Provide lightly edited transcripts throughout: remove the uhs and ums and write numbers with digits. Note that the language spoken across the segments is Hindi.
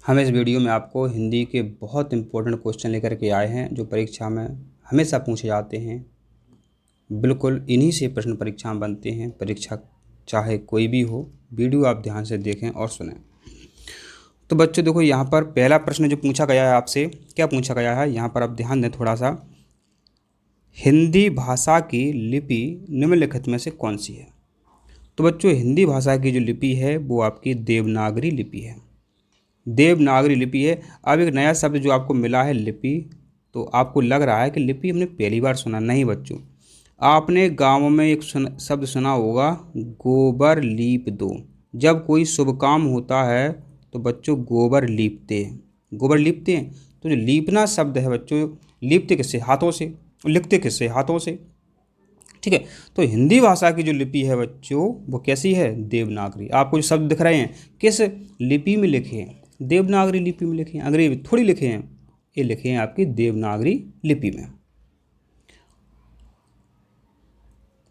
हम इस वीडियो में आपको हिंदी के बहुत इंपॉर्टेंट क्वेश्चन लेकर के आए हैं जो परीक्षा में हमेशा पूछे जाते हैं। बिल्कुल इन्हीं से प्रश्न परीक्षा में बनते हैं। परीक्षा चाहे कोई भी हो, वीडियो आप ध्यान से देखें और सुनें। तो बच्चों देखो, यहाँ पर पहला प्रश्न जो पूछा गया है आपसे, क्या पूछा गया है यहाँ पर आप ध्यान दें थोड़ा सा। हिंदी भाषा की लिपि निम्नलिखित में से कौन सी है? तो बच्चों, हिंदी भाषा की जो लिपि है वो आपकी देवनागरी लिपि है। देवनागरी लिपि है। अब एक नया शब्द जो आपको मिला है लिपि, तो आपको लग रहा है कि लिपि हमने पहली बार सुना। नहीं बच्चों, आपने गाँव में एक शब्द सुना होगा, गोबर लीप दो। जब कोई शुभ काम होता है तो बच्चों गोबर लीपते हैं। गोबर लीपते हैं। तो जो लीपना शब्द है बच्चों, लीपते किससे? हाथों से। लिखते किससे? हाथों से। ठीक है। तो हिंदी भाषा की जो लिपि है बच्चों वो कैसी है? देवनागरी। आपको जो शब्द दिख रहे हैं किस लिपि में लिखे हैं? देवनागरी लिपि में लिखे हैं। अंग्रेजी में थोड़ी लिखे हैं, ये लिखे हैं आपकी देवनागरी लिपि में।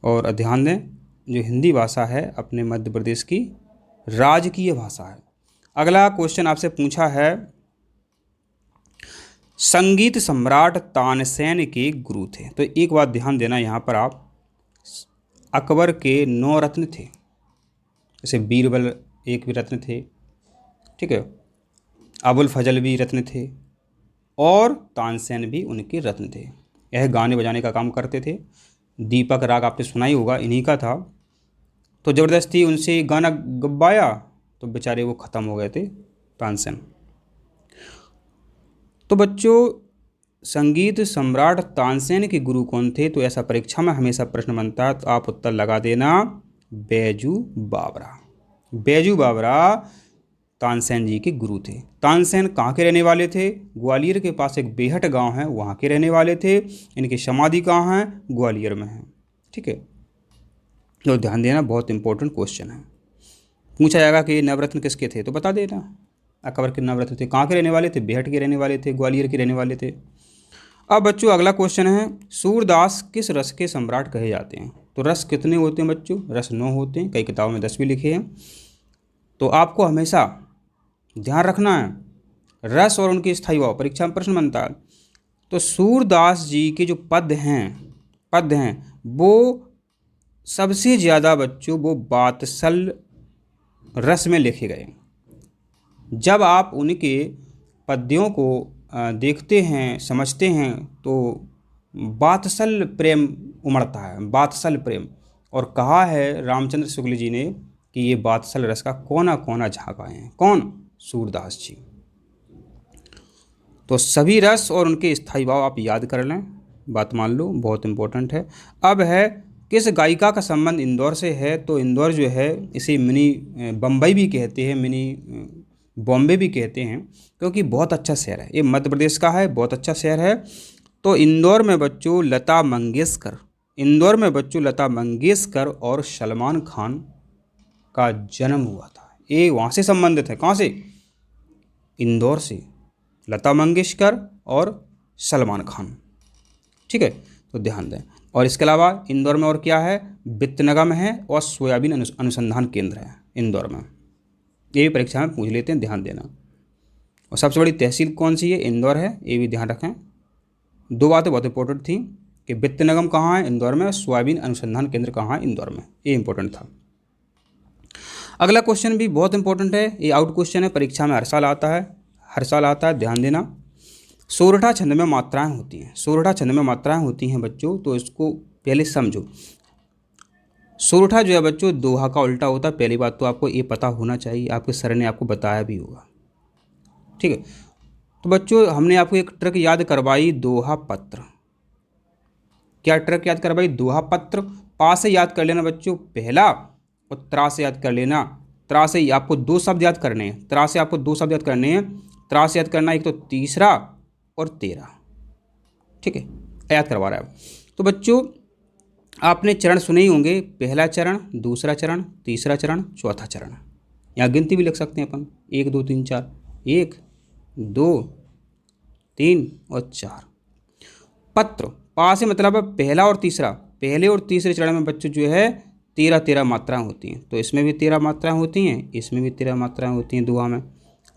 और ध्यान दें, जो हिंदी भाषा है अपने मध्य प्रदेश की राजकीय भाषा है। अगला क्वेश्चन आपसे पूछा है, संगीत सम्राट तानसेन के गुरु थे। तो एक बात ध्यान देना, यहाँ पर आप अकबर के 9 रत्न थे। जैसे बीरबल एक भी रत्न थे, ठीक है, अबुल फजल भी रत्न थे और तानसेन भी उनके रत्न थे। यह गाने बजाने का काम करते थे। दीपक राग आपने सुना ही होगा, इन्हीं का था। तो ज़बरदस्ती उनसे गाना गवाया तो बेचारे वो ख़त्म हो गए थे, तानसेन। तो बच्चों, संगीत सम्राट तानसेन के गुरु कौन थे? तो ऐसा परीक्षा में हमेशा प्रश्न बनता है, तो आप उत्तर लगा देना बैजू बावरा। बैजू बावरा तानसेन जी के गुरु थे। तानसेन कहाँ के रहने वाले थे? ग्वालियर के पास एक बेहट गांव है, वहाँ के रहने वाले थे। इनकी समाधि कहाँ है? ग्वालियर में है। ठीक है, तो ध्यान देना, बहुत इंपॉर्टेंट क्वेश्चन है। पूछा जाएगा कि नवरत्न किसके थे, तो बता देना अकबर के नवरत्न थे। कहाँ के रहने वाले थे? बेहट के रहने वाले थे, ग्वालियर के रहने वाले थे। अब बच्चों अगला क्वेश्चन है, सूरदास किस रस के सम्राट कहे जाते हैं? तो रस कितने होते हैं बच्चों? रस 9 होते हैं। कई किताबों में 10 भी लिखे हैं। तो आपको हमेशा ध्यान रखना है रस और उनके स्थायी भाव, परीक्षा में प्रश्न बनता है। तो सूरदास जी के जो पद हैं वो सबसे ज़्यादा बच्चों वो वात्सल रस में लिखे गए। जब आप उनके पद्यों को देखते हैं, समझते हैं, तो वात्सल प्रेम उमड़ता है, वात्सल प्रेम। और कहा है रामचंद्र शुक्ल जी ने कि ये वात्सल रस का कोना कोना झांकाए हैं। कौन? सूरदास जी। तो सभी रस और उनके स्थायी भाव आप याद कर लें, बात मान लो, बहुत इंपॉर्टेंट है। अब है, किस गायिका का संबंध इंदौर से है? तो इंदौर जो है इसे मिनी बम्बई भी कहते हैं, मिनी बॉम्बे भी कहते हैं, क्योंकि बहुत अच्छा शहर है। ये मध्य प्रदेश का है, बहुत अच्छा शहर है। तो इंदौर में बच्चों लता मंगेशकर और सलमान खान का जन्म हुआ था। ये वहाँ से संबंधित है। कहाँ से? इंदौर से, लता मंगेशकर और सलमान खान। ठीक है, तो ध्यान दें। और इसके अलावा इंदौर में और क्या है? वित्त निगम है और सोयाबीन अनुसंधान केंद्र है इंदौर में। ये भी परीक्षा में पूछ लेते हैं, ध्यान देना। और सबसे बड़ी तहसील कौन सी है? इंदौर है, ये भी ध्यान रखें। 2 बातें बहुत इंपॉर्टेंट थी कि वित्त निगम कहाँ है? इंदौर में। सोयाबीन अनुसंधान केंद्र कहाँ है? इंदौर में। ये इंपॉर्टेंट था। अगला क्वेश्चन भी बहुत इंपॉर्टेंट है, ये आउट क्वेश्चन है, परीक्षा में हर साल आता है, ध्यान देना। सोरठा छंद में मात्राएं होती हैं बच्चों, तो इसको पहले समझो। सोरठा जो है बच्चों दोहा का उल्टा होता है। पहली बात तो आपको ये पता होना चाहिए, आपके सर ने आपको बताया भी होगा। ठीक है, तो बच्चों हमने आपको एक ट्रिक याद करवाई, दोहा पत्र। क्या ट्रिक याद करवाई? दोहा पत्र। पा से याद कर लेना बच्चों पहला, और त्रा से याद कर लेना। त्रा से आपको 2 शब्द याद करने हैं। त्रा से आपको 2 शब्द याद करने हैं। त्रा से याद करना एक तो तीसरा और तेरा। ठीक है, याद करवा रहा है। तो बच्चों आपने चरण सुने ही होंगे, पहला चरण, दूसरा चरण, तीसरा चरण, चौथा चरण। यहाँ गिनती भी लिख सकते हैं अपन, 1 2 3 4, 1 2 3 और 4। पत्र, पा से मतलब पहला और तीसरा। पहले और तीसरे चरण में बच्चों जो है 13 मात्राएं होती हैं। तो इसमें भी 13 मात्राएं होती हैं, इसमें भी 13 मात्राएं होती हैं दोहा में।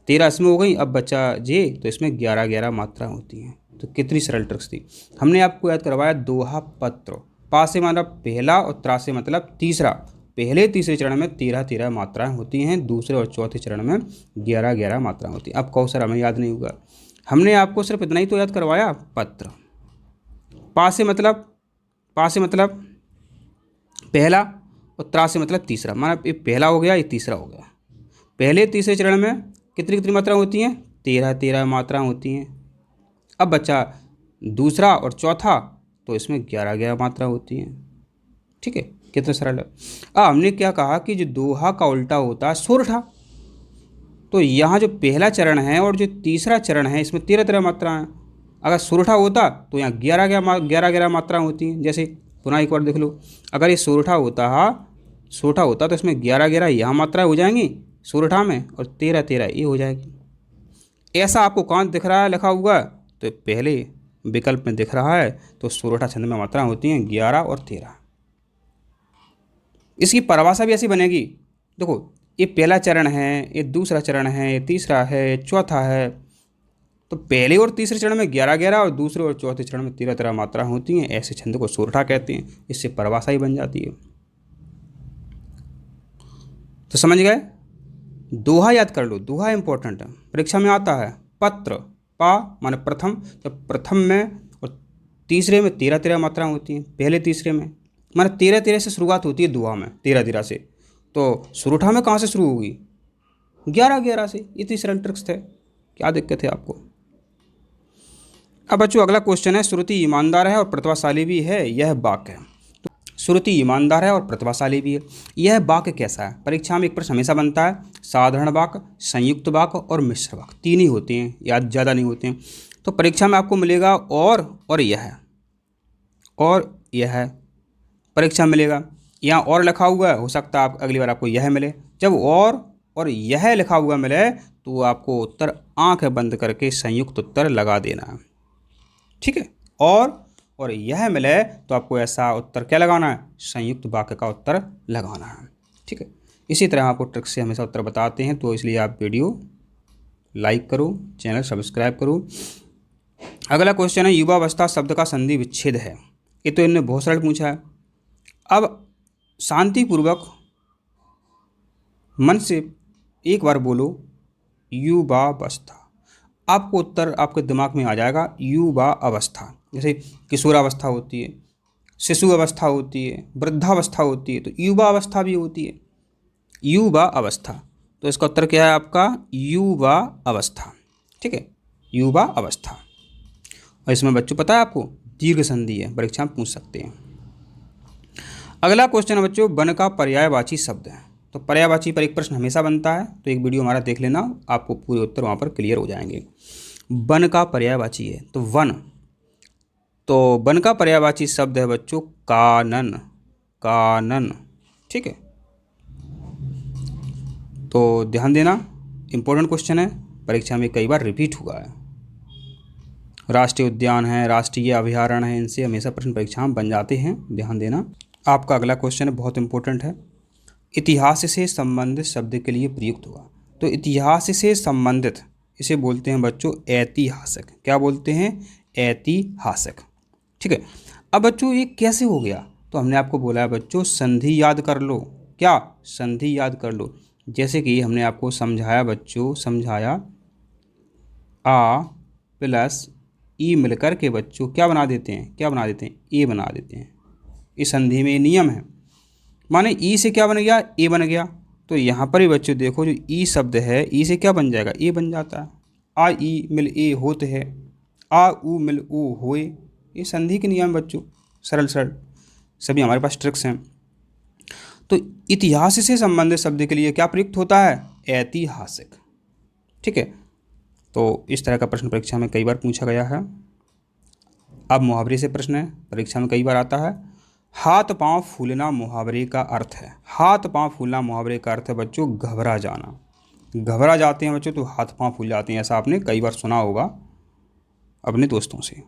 13 इसमें हो गई, अब बचा जे, तो इसमें 11 मात्रा होती हैं। तो कितनी सरल ट्रिक्स थी। हमने आपको याद करवाया दोहा पत्र। पा से मतलब पहला और त्रा से मतलब तीसरा। पहले तीसरे चरण में 13 मात्राएं होती हैं, दूसरे और चौथे चरण में 11 मात्राएं होती हैं। अब कहो सर हमें याद नहीं होगा, हमने आपको सिर्फ इतना ही तो याद करवाया, पत्र। पा से मतलब पहला और त्रा से मतलब तीसरा, माना ये पहला हो गया, ये तीसरा हो गया। पहले तीसरे चरण में कितनी कितनी मात्राएं होती हैं, 13 मात्राएं होती हैं। अब बचा दूसरा और चौथा, तो इसमें 11 मात्रा होती हैं। ठीक है, कितना सरल है। अब हमने क्या कहा कि जो दोहा का उल्टा होता है सोरठा, तो यहाँ जो पहला चरण है और जो तीसरा चरण है इसमें 13 मात्राएं हैं। अगर सोरठा होता तो यहाँ 11 मात्राएं होती हैं। जैसे पुनः एक बार देख लो, अगर ये सोरठा होता तो इसमें 11 यहाँ मात्राएं हो जाएंगी सोरठा में, और 13 ये हो जाएगी। ऐसा आपको कहाँ दिख रहा है लिखा हुआ, तो पहले विकल्प में दिख रहा है। तो सोरठा छंद में मात्राएं होती हैं 11 और 13। इसकी परिभाषा भी ऐसी बनेगी, देखो ये पहला चरण है, ये दूसरा चरण है, ये तीसरा है, चौथा है। तो पहले और तीसरे चरण में 11 और दूसरे और चौथे चरण में 13 मात्रा होती हैं। ऐसे छंद को सोरठा कहते हैं। इससे परिभाषा ही बन जाती है। तो समझ गए, दोहा याद कर लो, दोहा इंपॉर्टेंट है, परीक्षा में आता है। पत्र, पा माने प्रथम, जब प्रथम में और तीसरे में 13 मात्राएं होती हैं। पहले तीसरे में माने 13 से शुरुआत होती है दोहा में, 13 से। तो सोरठा में कहाँ से शुरू होगी, 11 से। ये तीसरा ट्रिक्स थे, क्या दिक्कत है आपको। अब बच्चों अगला क्वेश्चन है, श्रुति ईमानदार है और प्रतिभाशाली भी है, यह वाक्य है। तो श्रुति ईमानदार है और प्रतिभाशाली भी है, यह वाक्य कैसा है। परीक्षा में एक प्रश्न हमेशा बनता है, साधारण वाक्य, संयुक्त वाक्य और मिश्र वाक्य, 3 ही होते हैं, याद ज़्यादा नहीं होते हैं। तो परीक्षा में आपको मिलेगा और यह परीक्षा में मिलेगा। यहाँ और लिखा हुआ है, हो सकता है आप अगली बार आपको यह मिले। जब और यह लिखा हुआ मिले तो आपको उत्तर आंखें बंद करके संयुक्त उत्तर लगा देना है। ठीक है, और यह मिले तो आपको ऐसा उत्तर क्या लगाना है, संयुक्त वाक्य का उत्तर लगाना है। ठीक है, इसी तरह आपको ट्रिक से हमेशा उत्तर बताते हैं, तो इसलिए आप वीडियो लाइक करो, चैनल सब्सक्राइब करो। अगला क्वेश्चन है, युवावस्था शब्द का संधि विच्छेद है। ये तो इन्होंने बहुत सरल पूछा है। अब शांतिपूर्वक मन से एक बार बोलो, युवावस्था, आपको उत्तर आपके दिमाग में आ जाएगा। युवा अवस्था, जैसे किशोरावस्था होती है, शिशु अवस्था होती है, वृद्धावस्था होती है, तो युवा अवस्था भी होती है, युवा अवस्था। तो इसका उत्तर क्या है आपका, युवा अवस्था। ठीक है, युवा अवस्था। और इसमें बच्चों पता है आपको दीर्घ संधि है, परीक्षा में पूछ सकते हैं। अगला क्वेश्चन है बच्चों, वन का पर्यायवाची शब्द है। तो पर्यायवाची पर एक प्रश्न हमेशा बनता है, तो एक वीडियो हमारा देख लेना, आपको पूरे उत्तर वहाँ पर क्लियर हो जाएंगे। वन का पर्यायवाची है तो वन का पर्यायवाची शब्द है बच्चों कानन। ठीक है, तो ध्यान देना, इंपॉर्टेंट क्वेश्चन है, परीक्षा में कई बार रिपीट हुआ है। राष्ट्रीय उद्यान है, राष्ट्रीय अभयारण्य है, इनसे हमेशा प्रश्न परीक्षा में बन जाते हैं, ध्यान देना। आपका अगला क्वेश्चन है, बहुत इंपॉर्टेंट है, इतिहास से संबंधित शब्द के लिए प्रयुक्त हुआ। तो इतिहास से संबंधित इसे बोलते हैं बच्चों ऐतिहासिक। क्या बोलते हैं, ऐतिहासिक। ठीक है, अब बच्चों ये कैसे हो गया, तो हमने आपको बोला है बच्चों संधि याद कर लो। क्या, संधि याद कर लो। जैसे कि हमने आपको समझाया बच्चों, आ प्लस ई मिलकर के बच्चों क्या बना देते हैं, ए बना देते हैं। इस संधि में नियम है, माने ई से क्या बन गया, ए बन गया। तो यहाँ पर ही बच्चों देखो, जो ई शब्द है, ई से क्या बन जाएगा, ए बन जाता है। आ ई मिल ए होते है, आ ऊ मिल ऊ होए। ये संधि के नियम बच्चों, सरल सभी हमारे पास ट्रिक्स हैं। तो इतिहास से संबंधित शब्द के लिए क्या प्रयुक्त होता है, ऐतिहासिक। ठीक है, तो इस तरह का प्रश्न परीक्षा में कई बार पूछा गया है। अब मुहावरे से प्रश्न है, परीक्षा में कई बार आता है। हाथ पांव फूलना मुहावरे का अर्थ है। हाथ पांव फूलना मुहावरे का अर्थ है बच्चों घबरा जाना। घबरा जाते हैं बच्चों तो हाथ पांव फूल जाते हैं, ऐसा आपने कई बार सुना होगा अपने दोस्तों से।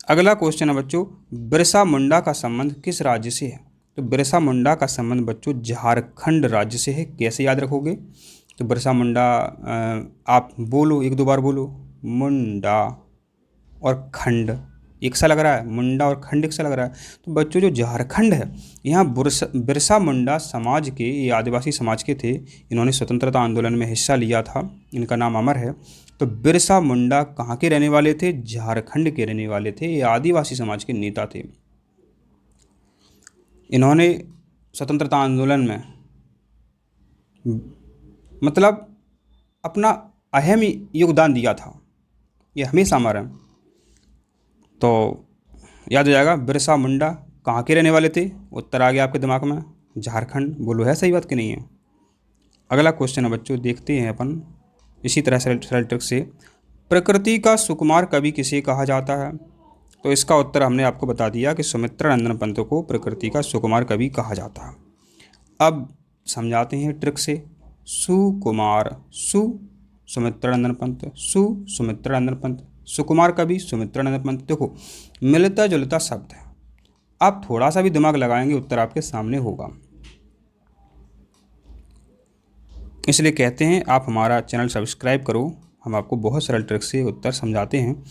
अगला क्वेश्चन है बच्चों, बिरसा मुंडा का संबंध किस राज्य से है। तो बिरसा मुंडा का संबंध बच्चों झारखंड राज्य से है। कैसे याद रखोगे, तो बिरसा मुंडा, आप बोलो, एक दो बार बोलो, मुंडा और खंड एक सा लग रहा है, मुंडा और खंड एक सा लग रहा है। तो बच्चों जो झारखंड है, यहाँ बिरसा मुंडा समाज के, ये आदिवासी समाज के थे, इन्होंने स्वतंत्रता आंदोलन में हिस्सा लिया था, इनका नाम अमर है। तो बिरसा मुंडा कहाँ के रहने वाले थे? झारखंड के रहने वाले थे। ये आदिवासी समाज के नेता थे। इन्होंने स्वतंत्रता आंदोलन में मतलब अपना अहम योगदान दिया था, ये हमेशा अमर है। तो याद हो जाएगा, बिरसा मुंडा कहाँ के रहने वाले थे? उत्तर आ गया आपके दिमाग में, झारखंड। बोलो है सही बात कि नहीं है? अगला क्वेश्चन है बच्चों, देखते हैं अपन इसी तरह सरल ट्रिक से। प्रकृति का सुकुमार कवि किसे कहा जाता है? तो इसका उत्तर हमने आपको बता दिया कि सुमित्रानंदन पंत को प्रकृति का सुकुमार कवि कहा जाता है। अब समझाते हैं ट्रिक से। सुकुमार, सुमित्रानंदन पंत, सुमित्रानंदन पंत, सुकुमार कवि सुमित्रानंदन पंत। देखो मिलता जुलता शब्द है, आप थोड़ा सा भी दिमाग लगाएंगे उत्तर आपके सामने होगा। इसलिए कहते हैं आप हमारा चैनल सब्सक्राइब करो, हम आपको बहुत सरल ट्रिक से उत्तर समझाते हैं।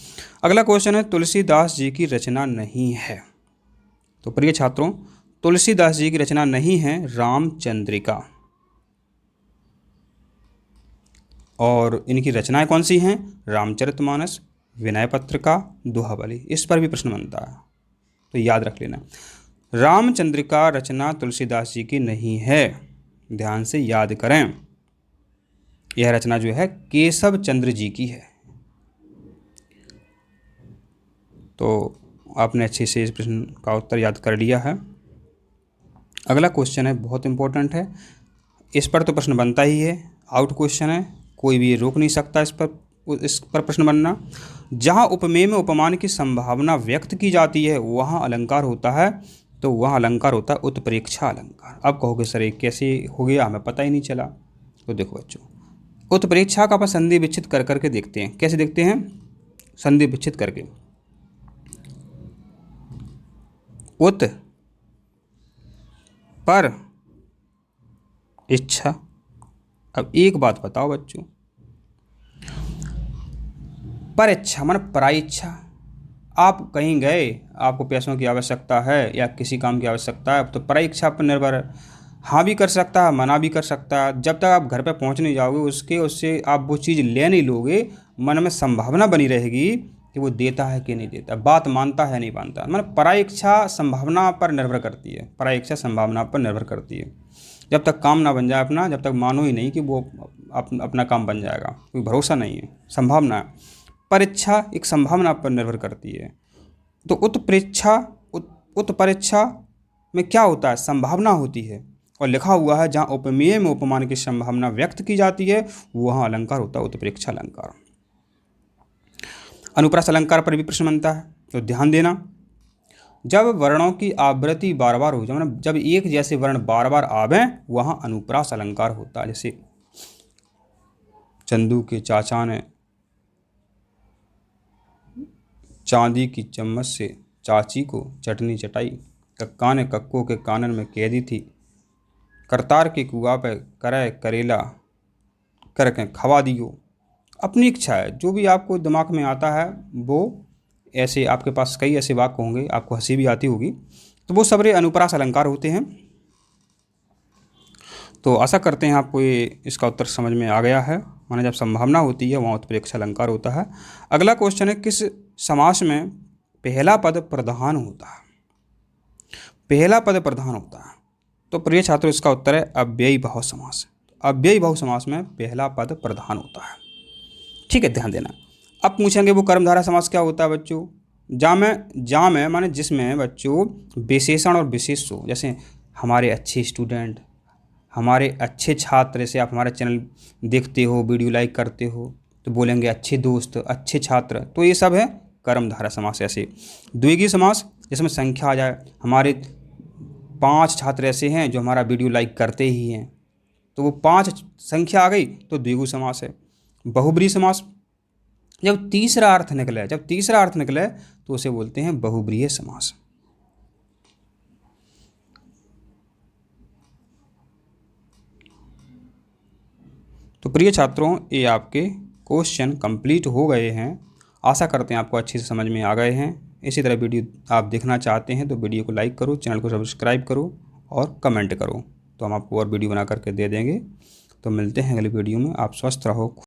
अगला क्वेश्चन है, तुलसीदास जी की रचना नहीं है। तो प्रिय छात्रों, तुलसीदास जी की रचना नहीं है रामचंद्रिका। और इनकी रचनाएं कौन सी हैं? रामचरितमानस, विनय पत्रिका, दोहाबली। इस पर भी प्रश्न बनता है, तो याद रख लेना। रामचंद्रिका रचना तुलसीदास जी की नहीं है, ध्यान से याद करें। यह रचना जो है केशव चंद्र जी की है। तो आपने अच्छे से इस प्रश्न का उत्तर याद कर लिया है। अगला क्वेश्चन है, बहुत इंपॉर्टेंट है, इस पर तो प्रश्न बनता ही है, आउट क्वेश्चन है, कोई भी रोक नहीं सकता इस पर प्रश्न बनना। जहाँ उपमेय में उपमान की संभावना व्यक्त की जाती है वहाँ अलंकार होता है, तो वहाँ अलंकार होता है उत्प्रेक्षा अलंकार। अब कहोगे सर ये कैसे हो गया, हमें पता ही नहीं चला। तो देखो बच्चों, उत्प्रेक्षा का अपन संधि विच्छेद कर करके देखते हैं। कैसे देखते हैं? संधि विच्छेद करके। उत पर इच्छा। अब एक बात बताओ बच्चों, पर इच्छा माने पराई इच्छा। आप कहीं गए, आपको पैसों की आवश्यकता है या किसी काम की आवश्यकता है, तो पराई इच्छा पर निर्भर है। हाँ भी कर सकता है, मना भी कर सकता है। जब तक आप घर पे पहुंच नहीं जाओगे उससे आप वो चीज़ ले नहीं लोगे, मन में संभावना बनी रहेगी कि वो देता है कि नहीं देता, बात मानता है नहीं मानता। मतलब पराई इच्छा संभावना पर निर्भर करती है, पराई इच्छा संभावना पर निर्भर करती है। जब तक काम ना बन जाए अपना, जब तक मानो ही नहीं कि वो अपना काम बन जाएगा, कोई भरोसा नहीं है, संभावना है। परीक्षा एक संभावना पर निर्भर करती है। तो उत्प्रेक्षा उत्परीक्षा में क्या होता है? संभावना होती है। और लिखा हुआ है जहाँ उपमेय में उपमान की संभावना व्यक्त की जाती है वहाँ अलंकार होता है उत्प्रेक्षा अलंकार। अनुप्रास अलंकार पर भी प्रश्न बनता है, तो ध्यान देना। जब वर्णों की आवृत्ति बार बार हो जाए, मतलब जब एक जैसे वर्ण बार बार आवे वहाँ अनुप्रास अलंकार होता है। जैसे चंदू के चाचा ने चांदी की चम्मच से चाची को चटनी चटाई, कक्का ने कक्को के कानन में कह दी थी, करतार के कुआ पे करे करेला करके खवा दियो। अपनी इच्छा है, जो भी आपको दिमाग में आता है वो, ऐसे आपके पास कई ऐसे वाक्य होंगे, आपको हंसी भी आती होगी, तो वो सबरे अनुप्रास अलंकार होते हैं। तो आशा करते हैं आपको ये इसका उत्तर समझ में आ गया है। माने जब संभावना होती है वहाँ उत्प्रेक्षा अलंकार होता है। अगला क्वेश्चन है, किस समास में पहला पद प्रधान होता है? पहला पद प्रधान होता है, तो प्रिय छात्रों इसका उत्तर है अव्ययी भाव समास। अव्ययी भाव समास में पहला पद प्रधान होता है। ठीक है, ध्यान देना। अब पूछेंगे वो कर्मधारय समास क्या होता है बच्चों? जा में माने जिसमें बच्चों विशेषण और विशेष हो। जैसे हमारे अच्छे स्टूडेंट, हमारे अच्छे छात्र, जैसे आप हमारा चैनल देखते हो, वीडियो लाइक करते हो, तो बोलेंगे अच्छे दोस्त, अच्छे छात्र, तो ये सब है कर्मधारय समास। ऐसे द्विगीय समास जिसमें संख्या आ जाए, हमारे 5 छात्र ऐसे हैं जो हमारा वीडियो लाइक करते ही हैं, तो वो 5 संख्या आ गई तो द्विगु समास है। बहुब्रीहि समास जब तीसरा अर्थ निकले तो उसे बोलते हैं बहुब्रीहि समास। तो प्रिय छात्रों, ये आपके क्वेश्चन कंप्लीट हो गए हैं। आशा करते हैं आपको अच्छे से समझ में आ गए हैं। इसी तरह वीडियो आप देखना चाहते हैं तो वीडियो को लाइक करो, चैनल को सब्सक्राइब करो और कमेंट करो, तो हम आपको और वीडियो बना करके दे देंगे। तो मिलते हैं अगली वीडियो में। आप स्वस्थ रहो।